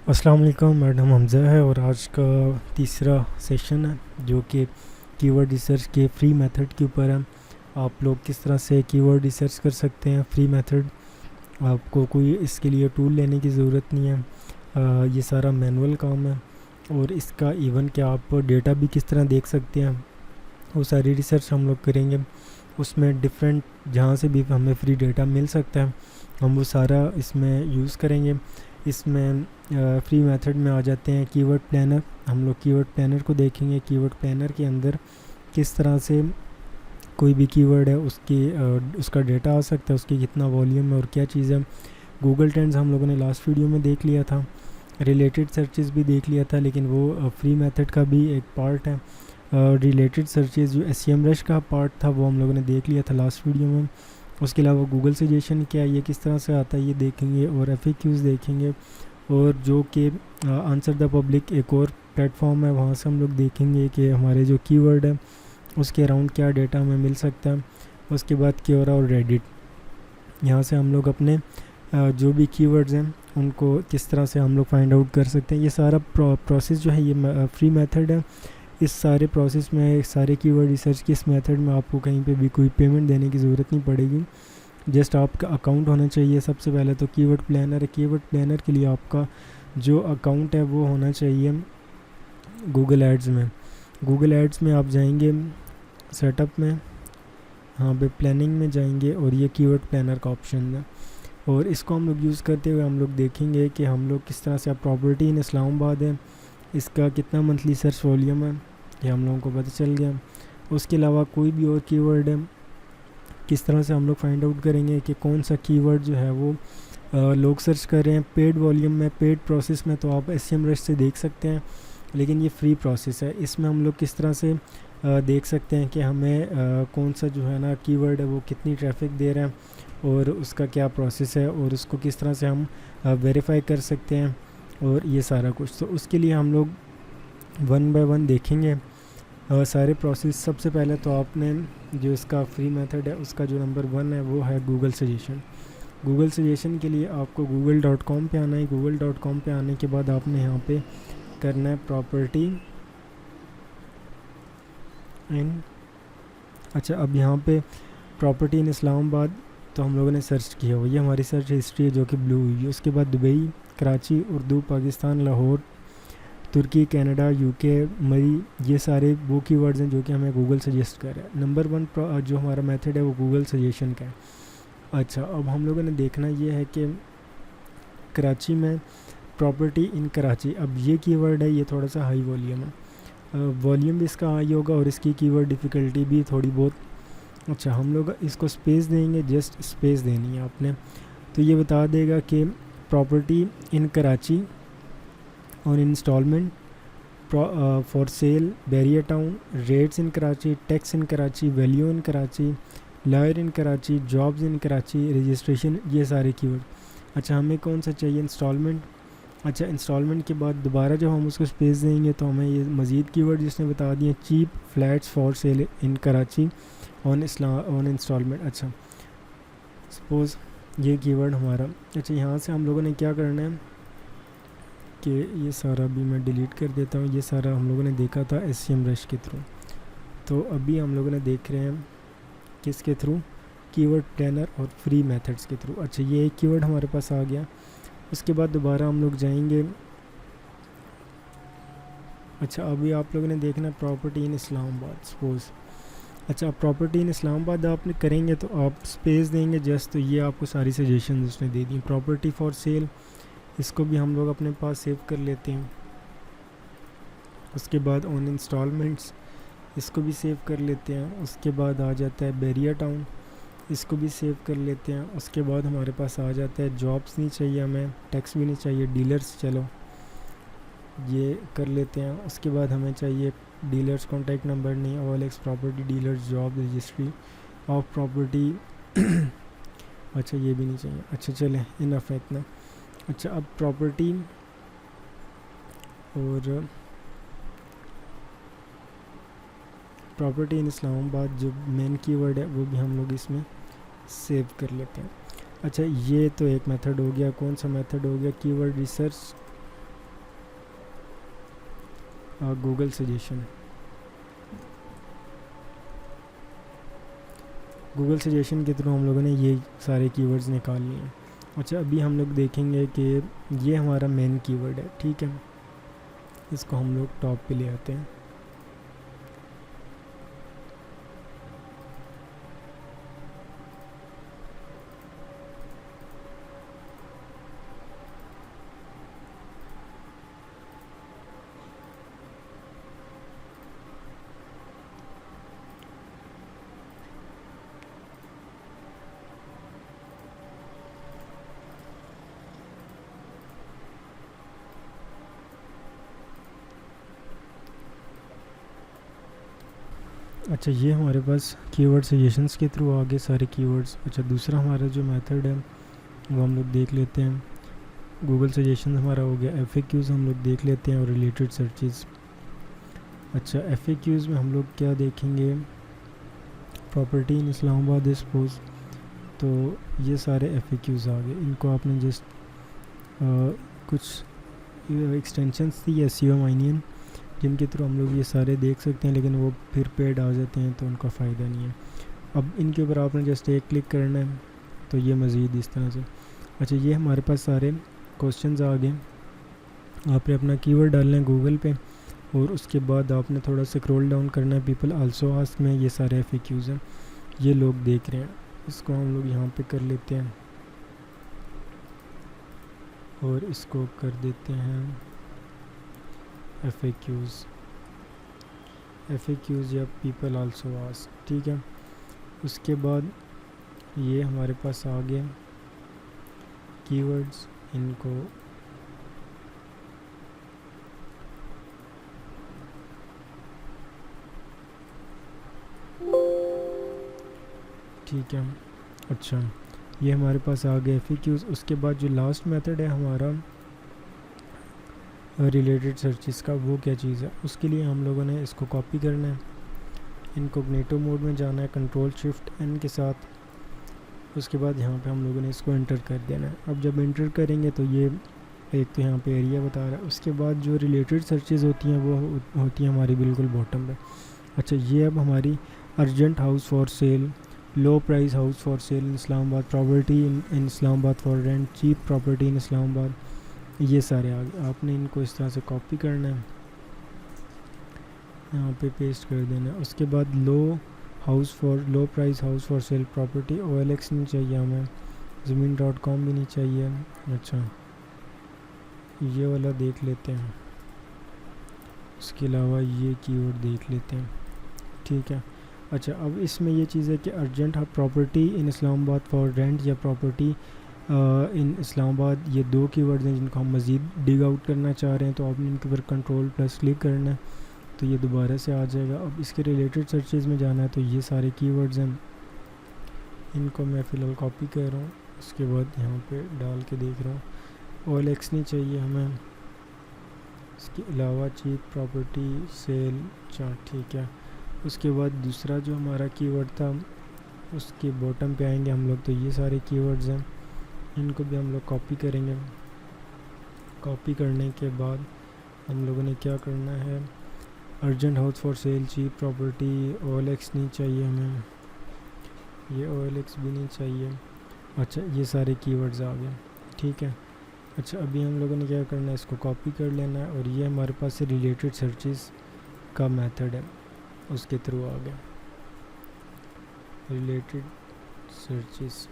अस्सलाम वालेकुम। मैडम हमज़ा है और आज का तीसरा सेशन है जो कि कीवर्ड रिसर्च के फ्री मेथड के ऊपर है। आप लोग किस तरह से कीवर्ड रिसर्च कर सकते हैं फ्री मेथड। आपको कोई इसके लिए टूल लेने की ज़रूरत नहीं है। ये सारा मैनुअल काम है और इसका इवन कि आप डेटा भी किस तरह देख सकते हैं वो सारी रिसर्च हम लोग करेंगे। उसमें डिफरेंट जहाँ से भी हमें फ्री डेटा मिल सकता है हम वो सारा इसमें यूज़ करेंगे। इसमें फ्री मेथड में आ जाते हैं कीवर्ड प्लानर। हम लोग कीवर्ड प्लानर को देखेंगे। कीवर्ड प्लानर के अंदर किस तरह से कोई भी कीवर्ड है उसका डेटा आ सकता है, उसकी कितना वॉल्यूम है और क्या चीज़ है। गूगल ट्रेंड्स हम लोगों ने लास्ट वीडियो में देख लिया था, रिलेटेड सर्चेस भी देख लिया था, लेकिन वो फ्री मेथड का भी एक पार्ट है। रिलेटेड सर्चेस जो SEMrush का पार्ट था वो हम लोगों ने देख लिया था लास्ट वीडियो में। उसके अलावा गूगल सजेशन क्या है, ये किस तरह से आता है ये देखेंगे और FAQs देखेंगे। और जो कि आंसर द पब्लिक एक और प्लेटफॉर्म है, वहाँ से हम लोग देखेंगे कि हमारे जो कीवर्ड है उसके अराउंड क्या डेटा हमें मिल सकता है। उसके बाद क्योरा और रेडिट, यहाँ से हम लोग अपने जो भी कीवर्ड्स हैं उनको किस तरह से हम लोग फाइंड आउट कर सकते हैं। ये सारा प्रोसेस जो है ये फ्री मेथड है। इस सारे प्रोसेस में सारे कीवर्ड रिसर्च के इस मेथड में आपको कहीं पे भी कोई पेमेंट देने की ज़रूरत नहीं पड़ेगी। जस्ट आपका अकाउंट होना चाहिए। सबसे पहले तो कीवर्ड प्लानर है। कीवर्ड प्लानर के लिए आपका जो अकाउंट है वो होना चाहिए गूगल एड्स में। गूगल एड्स में आप जाएंगे सेटअप में, हाँ पे प्लानिंग में जाएंगे और ये कीवर्ड प्लानर का ऑप्शन है और इसको हम लोग यूज़ करते हुए हम लोग देखेंगे कि हम लोग किस तरह से। अब प्रॉपर्टी इन इस्लामाबाद है, इसका कितना मंथली सर्च वॉल्यूम है ये हम लोगों को पता चल गया। उसके अलावा कोई भी और कीवर्ड है किस तरह से हम लोग फाइंड आउट करेंगे कि कौन सा कीवर्ड जो है वो लोग सर्च कर रहे हैं। पेड वॉल्यूम में, पेड प्रोसेस में तो आप SEMrush से देख सकते हैं, लेकिन ये फ्री प्रोसेस है। इसमें हम लोग किस तरह से देख सकते हैं कि हमें कौन सा जो है ना कीवर्ड है वो कितनी ट्रैफिक दे रहा है और उसका क्या प्रोसेस है और उसको किस तरह से हम वेरीफाई कर सकते हैं और ये सारा कुछ। तो उसके लिए हम लोग वन बाय वन देखेंगे सारे प्रोसेस। सबसे पहले तो आपने जो इसका फ्री मेथड है उसका जो नंबर 1 है वो है गूगल सजेशन। गूगल सजेशन के लिए आपको google.com पे आना है। google.com पे आने के बाद आपने यहाँ पे करना है प्रॉपर्टी इन, अच्छा अब यहाँ पे प्रॉपर्टी इन इस्लामाबाद तो हम लोगों ने सर्च किया हुआ, ये हमारी सर्च हिस्ट्री है जो कि ब्लू हुई है। उसके बाद दुबई, कराची, उर्दू, पाकिस्तान, लाहौर, तुर्की, कनाडा, UK, मरी, ये सारे वो कीवर्ड्स हैं जो कि हमें गूगल सजेस्ट कर रहा है। नंबर 1 जो हमारा मेथड है वो गूगल सजेशन का है। अच्छा अब हम लोगों ने देखना ये है कि कराची में प्रॉपर्टी इन कराची, अब ये कीवर्ड है ये थोड़ा सा हाई वॉल्यूम है, वॉल्यूम भी इसका हाई होगा और इसकी कीवर्ड डिफ़िकल्टी भी थोड़ी बहुत। अच्छा हम लोग इसको स्पेस देंगे, जस्ट स्पेस देनी है आपने, तो ये बता देगा कि property in Karachi on instalment, for sale, Bahria town, rates in Karachi, tax in Karachi, value in Karachi, lawyer in Karachi, jobs in Karachi, registration, ये सारे कीवर्ड। अच्छा हमें कौन सा चाहिए, इंस्टॉलमेंट। अच्छा इंस्टॉलमेंट के बाद दोबारा जब हम उसको स्पेस देंगे तो हमें ये मज़ीद कीवर्ड जिसने बता दिए, cheap flats for sale in Karachi on instalment. अच्छा सपोज़ ये कीवर्ड हमारा। अच्छा यहाँ से हम लोगों ने क्या करना है कि ये सारा भी मैं डिलीट कर देता हूँ। ये सारा हम लोगों ने देखा था SEMrush के थ्रू, तो अभी हम लोगों ने देख रहे हैं किसके थ्रू, कीवर्ड प्लानर और फ्री मेथड्स के थ्रू। अच्छा ये एक कीवर्ड हमारे पास आ गया। उसके बाद दोबारा हम लोग जाएंगे। अच्छा अभी आप लोगों ने देखना प्रॉपर्टी इन इस्लामाबाद सपोज़। अच्छा प्रॉपर्टी इन इस्लामाबाद आपने करेंगे तो आप स्पेस देंगे जस्ट, तो ये आपको सारी सजेशन उसने दे दी। प्रॉपर्टी फॉर सेल, इसको भी हम लोग अपने पास सेव कर लेते हैं। उसके बाद ऑन इंस्टॉलमेंट्स, इसको भी सेव कर लेते हैं। उसके बाद आ जाता है बैरियर टाउन, इसको भी सेव कर लेते हैं। उसके बाद हमारे पास आ जाता है जॉब्स नहीं चाहिए हमें, टैक्स भी नहीं चाहिए, डीलर्स चलो ये कर लेते हैं। उसके बाद हमें चाहिए डीलर्स कॉन्टैक्ट नंबर नहीं, OLX property dealers job registry of property अच्छा ये भी नहीं चाहिए। अच्छा चलें इनफ है इतना। अच्छा अब प्रॉपर्टी और प्रॉपर्टी इन इस्लामाबाद जो मेन कीवर्ड है वो भी हम लोग इसमें सेव कर लेते हैं। अच्छा ये तो एक मेथड हो गया। कौन सा मेथड हो गया, keyword research Google suggestion. Google suggestion के थ्रू हम लोगों ने ये सारे कीवर्ड्स निकाल लिए हैं। अच्छा, अभी हम लोग देखेंगे कि ये हमारा मेन कीवर्ड है, ठीक है। इसको हम लोग टॉप पे ले आते हैं। अच्छा, ये हमारे पास कीवर्ड सजेशंस के थ्रू आगे सारे कीवर्ड्स। अच्छा, दूसरा हमारा जो मेथड है वो हम लोग देख लेते हैं। गूगल सजेशन हमारा हो गया। FAQs हम लोग देख लेते हैं और रिलेटेड सर्चेस। अच्छा, FAQs में हम लोग क्या देखेंगे, प्रॉपर्टी इन इस्लामाबाद है सपोज, तो ये सारे FAQs आ गए। इनको आपने जस्ट कुछ एक्सटेंशंस थी SEO माइनियन जिनके थ्रू हम लोग ये सारे देख सकते हैं, लेकिन वो फिर पेड आ जाते हैं तो उनका फ़ायदा नहीं है। अब इनके ऊपर आपने जस्ट एक क्लिक करना है तो ये मज़ीद इस तरह से। अच्छा, ये हमारे पास सारे क्वेश्चंस आ गए। आपने अपना कीवर्ड डालना है गूगल पे और उसके बाद आपने थोड़ा सा स्क्रॉल डाउन करना है। पीपल आल्सो आस्क में ये सारे FAQs हैं, ये लोग देख रहे हैं। इसको हम लोग यहाँ पे कर लेते हैं और इसको कर देते हैं FAQs या पीपल आल्सो आस्क, ठीक है। उसके बाद ये हमारे पास आ गए कीवर्ड्स। इनको ठीक है। अच्छा, ये हमारे पास आ गए FAQs। उसके बाद जो लास्ट मेथड है हमारा रिलेटेड सर्चेस का, वो क्या चीज़ है, उसके लिए हम लोगों ने इसको कॉपी करना है। इनकॉग्निटो मोड में जाना है Ctrl+Shift+N के साथ। उसके बाद यहाँ पे हम लोगों ने इसको एंटर कर देना है। अब जब एंटर करेंगे तो ये एक तो यहाँ पे एरिया बता रहा है। उसके बाद जो रिलेटेड सर्चेस होती हैं वो होती हैं हमारी बिल्कुल बॉटम पे। अच्छा, ये अब हमारी urgent house for sale, low price house for sale in Islamabad, property in Islamabad for rent, cheap property in Islamabad, ये सारे आ गए। आपने इनको इस तरह से कॉपी करना है, यहाँ पे पेस्ट कर देना है। उसके बाद लो price house for cell property, OLX नहीं चाहिए हमें, ज़मीन.com भी नहीं चाहिए। अच्छा, ये वाला देख लेते हैं। उसके अलावा ये कीवर्ड देख लेते हैं, ठीक है। अच्छा, अब इसमें ये चीज़ है कि urgent property in Islamabad for rent या प्रॉपर्टी इन इस्लामाबाद, ये दो कीवर्ड्स हैं जिनको हम मज़ीद डिग आउट करना चाह रहे हैं। तो आपने इनके ऊपर Ctrl+ क्लिक करना है तो ये दोबारा से आ जाएगा। अब इसके रिलेटेड सर्चेज़ में जाना है तो ये सारे कीवर्ड्स हैं, इनको मैं फ़िलहाल कॉपी कर रहा हूँ। उसके बाद यहाँ पे डाल के देख रहा हूँ। OLX नहीं चाहिए हमें, इसके अलावा चीप प्रॉपर्टी सेल, ठीक है। उसके बाद दूसरा जो हमारा कीवर्ड था उसके बॉटम पे आएंगे हम लोग, तो ये सारे कीवर्ड्स हैं, इनको भी हम लोग कॉपी करेंगे। कॉपी करने के बाद हम लोगों ने क्या करना है, urgent house for sale, cheap property, OLX नहीं चाहिए हमें, ये OLX भी नहीं चाहिए। अच्छा, ये सारे कीवर्ड्स आ गए, ठीक है। अच्छा, अभी हम लोगों ने क्या करना है, इसको कॉपी कर लेना है और ये हमारे पास रिलेटेड सर्चेस का मेथड है, उसके थ्रू आ गया रिलेटेड सर्चेस,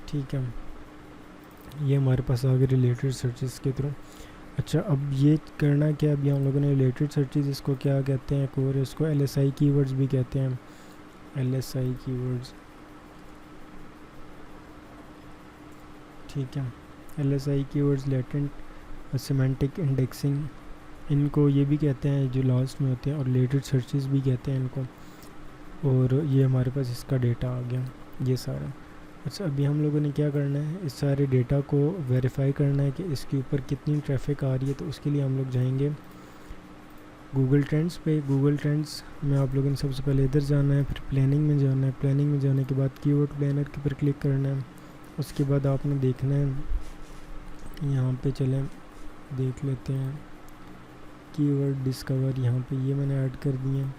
ठीक है। ये हमारे पास आ गए रिलेटेड सर्चेस के थ्रू। अच्छा, अब ये करना क्या, अभी हम लोगों ने रिलेटेड सर्चेस, इसको क्या कहते हैं, एक और इसको LSI कीवर्ड्स भी कहते हैं, LSI कीवर्ड्स, ठीक है। LSI keywords latent semantic indexing, इनको ये भी कहते हैं जो लास्ट में होते हैं, और रिलेटेड सर्चेस भी कहते हैं इनको। और ये हमारे पास इसका डेटा आ गया, ये सारा। अच्छा, अभी हम लोगों ने क्या करना है, इस सारे डेटा को वेरीफाई करना है कि इसके ऊपर कितनी ट्रैफिक आ रही है। तो उसके लिए हम लोग जाएंगे गूगल ट्रेंड्स पे। गूगल ट्रेंड्स में आप लोगों ने सबसे पहले इधर जाना है, फिर प्लानिंग में जाना है। प्लानिंग में जाने के बाद कीवर्ड प्लानर के ऊपर क्लिक करना है। उसके बाद आपने देखना है, यहाँ पे चलें, देख लेते हैं। कीवर्ड डिस्कवर यहाँ पे ये मैंने ऐड कर दिए हैं,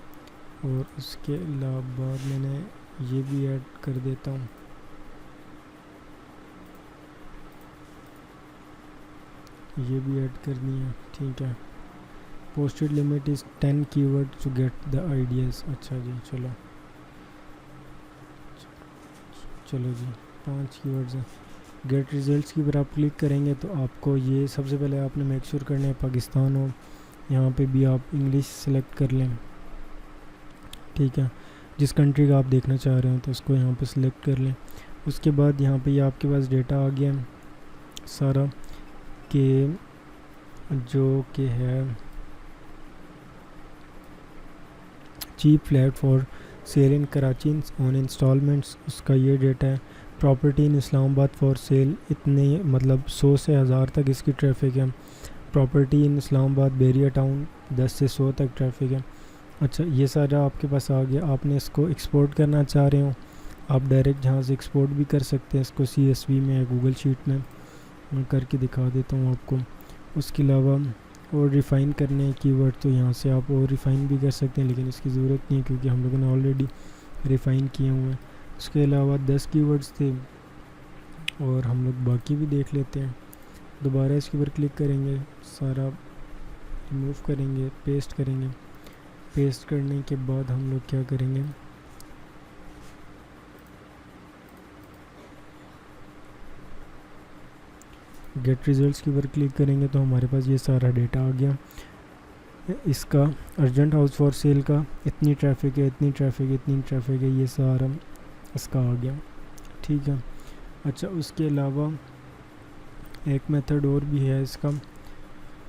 और उसके अलावा बाद मैंने ये भी ऐड कर देता हूँ। ये भी ऐड कर दिए, ठीक है। Posted limit is 10 keyword to get the ideas. अच्छा जी, चलो जी 5 कीवर्ड्स हैं। गेट रिजल्ट्स की ऊपर आप क्लिक करेंगे तो आपको ये सबसे पहले आपने मेक श्योर करना है पाकिस्तान हो, यहाँ पे भी आप इंग्लिश सेलेक्ट कर लें, ठीक है। जिस कंट्री का आप देखना चाह रहे हो तो उसको यहाँ पे सिलेक्ट कर लें। उसके बाद यहाँ पे ये आपके पास डेटा आ गया सारा, कि जो कि है cheap flat for sale in Karachi on instalments, उसका ये डेटा है। Property in Islamabad for sale, इतने मतलब 100 से 1000 तक इसकी ट्रैफिक है। Property in Islamabad Bahria town 10 से 100 तक ट्रैफिक है। अच्छा, ये सारा आपके पास आ गया। आपने इसको एक्सपोर्ट करना चाह रहे हो, आप डायरेक्ट जहाँ से एक्सपोर्ट भी कर सकते हैं इसको, CSV में या गूगल शीट में। मैं करके दिखा देता हूँ आपको। उसके अलावा और रिफ़ाइन करने हैं कीवर्ड, तो यहाँ से आप और रिफ़ाइन भी कर सकते हैं, लेकिन इसकी ज़रूरत नहीं है क्योंकि हम लोगों ने ऑलरेडी रिफ़ाइन किए हुए हैं। उसके अलावा 10 कीवर्ड्स थे, और हम लोग बाकी भी देख लेते हैं। दोबारा इसके ऊपर क्लिक करेंगे, सारा रिमूव करेंगे, पेस्ट करेंगे। पेस्ट करने के बाद हम लोग क्या करेंगे, गेट रिजल्ट्स के ऊपर क्लिक करेंगे तो हमारे पास ये सारा डेटा आ गया। इसका अर्जेंट हाउस फॉर सेल का इतनी ट्रैफिक है, इतनी ट्रैफिक है, इतनी ट्रैफिक है, ये सारा इसका आ गया, ठीक है। अच्छा, उसके अलावा एक मेथड और भी है इसका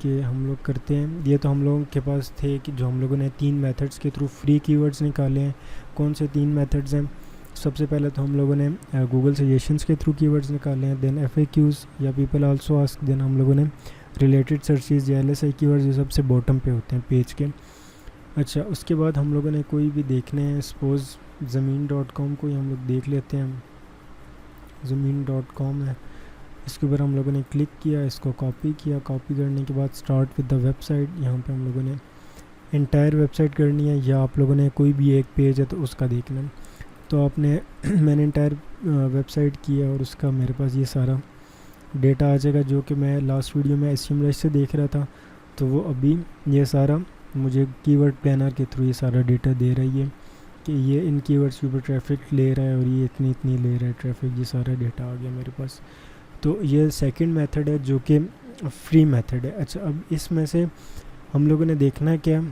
कि हम लोग करते हैं, ये तो हम लोगों के पास थे कि जो हम लोगों ने 3 मेथड्स के थ्रू फ्री कीवर्ड्स निकाले हैं। कौन से 3 मेथड्स हैं? सबसे पहले तो हम लोगों ने गूगल सजेशंस के थ्रू कीवर्ड्स निकाले हैं, देन FAQs या पीपल आल्सो आस्क, देन हम लोगों ने रिलेटेड सर्चेज या LSI कीवर्ड्स जो सबसे बॉटम पे होते हैं पेज के। अच्छा, उसके बाद हम लोगों ने कोई भी देखने हैं, सपोज़ ज़मीन.com को ही हम लोग देख लेते हैं। ज़मीन.com है, इसके ऊपर हम लोगों ने क्लिक किया, इसको कॉपी किया। कॉपी करने के बाद स्टार्ट विद द वेबसाइट, यहाँ पे हम लोगों ने इंटायर वेबसाइट करनी है, या आप लोगों ने कोई भी एक पेज है तो उसका देखना है। तो आपने मैंने इंटायर वेबसाइट किया और उसका मेरे पास ये सारा डेटा आ जाएगा, जो कि मैं लास्ट वीडियो में SEMrush से देख रहा था। तो वो अभी ये सारा मुझे कीवर्ड प्लानर के थ्रू ये सारा डेटा दे रही है कि ये इन कीवर्ड्स के ऊपर ट्रैफिक ले रहा है और ये इतनी इतनी ले रहा है ट्रैफिक। ये सारा डेटा आ गया मेरे पास। तो ये सेकंड मेथड है जो कि फ्री मेथड है। अच्छा, अब इसमें से हम लोगों ने देखना क्या,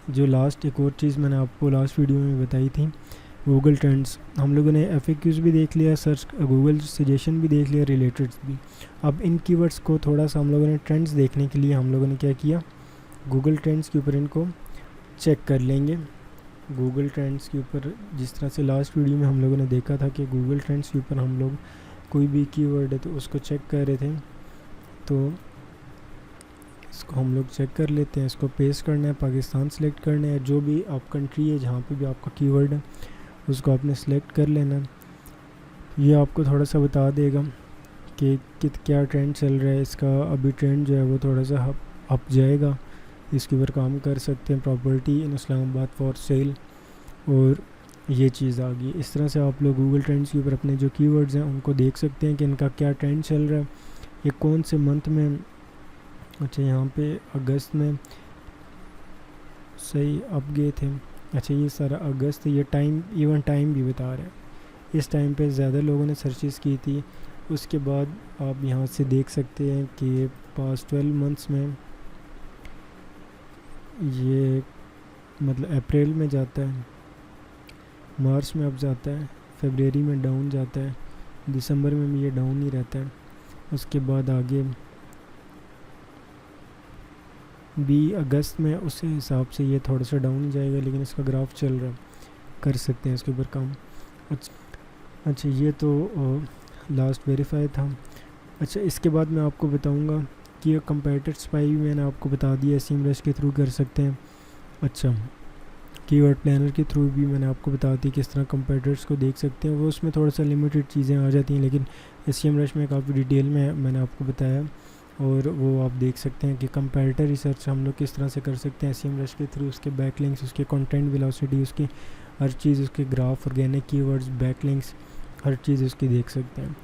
जो लास्ट एक और चीज़ मैंने आपको लास्ट वीडियो में बताई थी, गूगल ट्रेंड्स। हम लोगों ने FAQs भी देख लिया, सर्च गूगल सजेशन भी देख लिया, रिलेटेड भी। अब इन कीवर्ड्स को थोड़ा सा हम लोगों ने ट्रेंड्स देखने के लिए हम लोगों ने क्या किया, गूगल ट्रेंड्स के ऊपर इनको चेक कर लेंगे। गूगल ट्रेंड्स के ऊपर जिस तरह से लास्ट वीडियो में हम लोगों ने देखा था कि गूगल ट्रेंड्स के ऊपर हम लोग कोई भी कीवर्ड है तो उसको चेक कर रहे थे, तो इसको हम लोग चेक कर लेते हैं। इसको पेस्ट करना है, पाकिस्तान सेलेक्ट करना है, जो भी आप कंट्री है जहाँ पे भी आपका कीवर्ड है उसको आपने सेलेक्ट कर लेना। ये आपको थोड़ा सा बता देगा कि क्या ट्रेंड चल रहा है इसका। अभी ट्रेंड जो है वो थोड़ा सा अप जाएगा, इसके ऊपर काम कर सकते हैं। Property in Islamabad for cell, और ये चीज़ आ गई। इस तरह से आप लोग गूगल ट्रेंड्स के ऊपर अपने जो कीवर्ड्स हैं उनको देख सकते हैं कि इनका क्या ट्रेंड चल रहा है, ये कौन से मंथ में। अच्छा, यहाँ पे अगस्त में सही अप गए थे। अच्छा, ये सारा अगस्त, ये टाइम इवन टाइम भी बता रहा है, इस टाइम पे ज़्यादा लोगों ने सर्चेस की थी। उसके बाद आप यहाँ से देख सकते हैं कि पास्ट 12 मंथ्स में ये मतलब अप्रैल में जाता है, मार्च में अप जाता है, फरवरी में डाउन जाता है, दिसंबर में भी ये डाउन ही रहता है। उसके बाद आगे भी अगस्त में उस हिसाब से ये थोड़ा सा डाउन ही जाएगा, लेकिन इसका ग्राफ चल रहा है, कर सकते हैं इसके ऊपर काम। अच्छा, ये तो लास्ट वेरीफाई था। अच्छा, इसके बाद मैं आपको बताऊंगा कि ये कंपैरेटर स्पाई भी मैंने आपको बता दिया, SEMrush के थ्रू कर सकते हैं। अच्छा, कीवर्ड प्लानर के थ्रू भी मैंने आपको बता दी किस तरह कंपैरेटर्स को देख सकते हैं। वो उसमें थोड़ा सा लिमिटेड चीज़ें आ जाती हैं, लेकिन SEMrush में काफ़ी डिटेल में मैंने आपको बताया। और वो आप देख सकते हैं कि कंपैरेटर रिसर्च हम लोग किस तरह से कर सकते हैं SEMrush के थ्रू, उसके बैकलिंक्स, उसके कंटेंट वेलोसिटी, उसकी हर चीज़, उसके ग्राफ, ऑर्गेनिक कीवर्ड्स, बैकलिंक्स, हर चीज़ उसकी देख सकते हैं।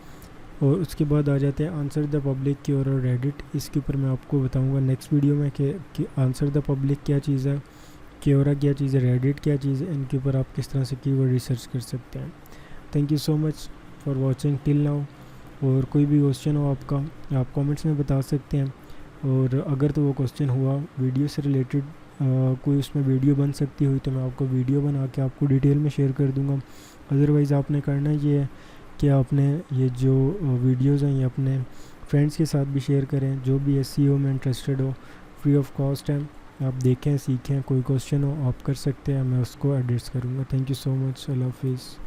और उसके बाद आ जाते हैं आंसर द पब्लिक की और रेडिट। इसके ऊपर मैं आपको बताऊंगा नेक्स्ट वीडियो में कि आंसर द पब्लिक क्या चीज़ है, क्योरा क्या चीज़ है, रेडिट क्या चीज़ है, इनके ऊपर आप किस तरह से कीवर्ड रिसर्च कर सकते हैं। Thank you so much for watching till now. और कोई भी क्वेश्चन हो आपका, आप कमेंट्स में बता सकते हैं। और अगर तो वो क्वेश्चन हुआ वीडियो से रिलेटेड, कोई उसमें वीडियो बन सकती हुई, तो मैं आपको वीडियो बना के आपको डिटेल में शेयर कर दूंगा। अदरवाइज़ आपने करना ये है कि आपने ये जो वीडियोस हैं ये अपने फ्रेंड्स के साथ भी शेयर करें, जो भी SEO में इंटरेस्टेड हो। फ्री ऑफ कॉस्ट है, आप देखें, सीखें। कोई क्वेश्चन हो आप कर सकते हैं, मैं उसको एड्रेस करूँगा। Thank you so much. अल्लाह हाफिज़।